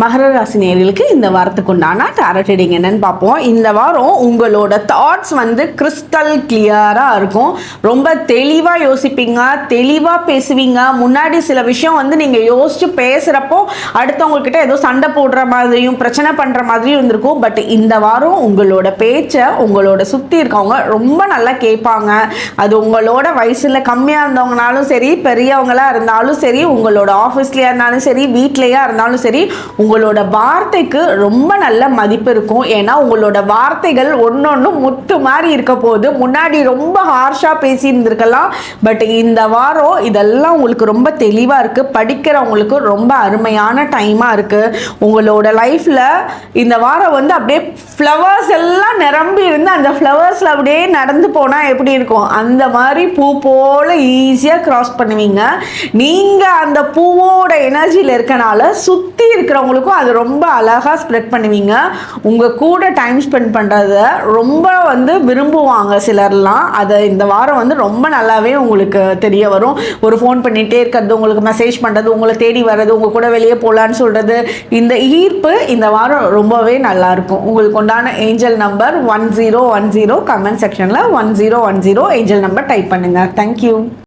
மகர ராசி நேயர்களுக்கு இந்த வாரத்துக்கு உண்டான டாரட் ரீடிங் என்னன்னு பார்ப்போம். இந்த வாரம் உங்களோட தாட்ஸ் கிறிஸ்டல் கிளியராக இருக்கும். ரொம்ப தெளிவாக யோசிப்பீங்க, தெளிவாக பேசுவீங்க. முன்னாடி சில விஷயம் நீங்கள் யோசிச்சு பேசுகிறப்போ அடுத்தவங்கக்கிட்ட ஏதோ சண்டை போடுற மாதிரியும் பிரச்சனை பண்ணுற மாதிரியும் இருந்திருக்கும். பட் இந்த வாரம் உங்களோட பேச்சை உங்களோட சுற்றி இருக்கவங்க ரொம்ப நல்லா கேட்பாங்க. அது உங்களோட வயசில் கம்மியாக இருந்தவங்கனாலும் சரி, பெரியவங்களாக இருந்தாலும் சரி, உங்களோட ஆஃபீஸ்லேயே இருந்தாலும் சரி, வீட்லேயா இருந்தாலும் சரி, உங்களோட வார்த்தைக்கு ரொம்ப நல்ல மதிப்பு இருக்கும். ஏன்னா உங்களோட வார்த்தைகள் ஒன்னொன்னு முத்து மாதிரி இருக்க போது. முன்னாடி ரொம்ப ஹார்ஷா பேசி இருந்திருக்கலாம், பட் இந்த வாரம் இதெல்லாம் உங்களுக்கு ரொம்ப தெளிவா இருக்கு. படிக்கிறவங்களுக்கு ரொம்ப அருமையான டைமா இருக்கு. உங்களோட லைஃப்ல இந்த வாரம் அப்படியே ஃப்ளவர்ஸ் எல்லாம் நிரம்பி இருந்து அந்த ஃப்ளவர்ஸ்ல அப்படியே நடந்து போனா எப்படி இருக்கும், அந்த மாதிரி பூ போல ஈஸியா கிராஸ் பண்ணுவீங்க. நீங்க அந்த பூவோட எனர்ஜியில இருக்கனால சுத்தி இருக்கிறவங்களுக்கும் அது ரொம்ப அழகா ஸ்ப்ரெட் பண்ணுவீங்க. உங்க கூட டைம் ஸ்பெண்ட் பண்றத ரொம்ப விரும்புவாங்க சிலர்லாம். அதை இந்த வாரம் ரொம்ப நல்லாவே உங்களுக்கு தெரிய வரும். ஒரு ஃபோன் பண்ணிட்டே இருக்கிறது, உங்களுக்கு மெசேஜ் பண்றது, உங்களை தேடி வர்றது, உங்க கூட வெளியே போகலான்னு சொல்றது, இந்த ஈர்ப்பு இந்த வாரம் ரொம்பவே நல்லா இருக்கும். உங்களுக்கு உண்டான ஏஞ்சல் நம்பர் 1010. கமெண்ட் செக்ஷன்ல 1010 ஏஞ்சல் நம்பர் டைப் பண்ணுங்க. தேங்க்யூ.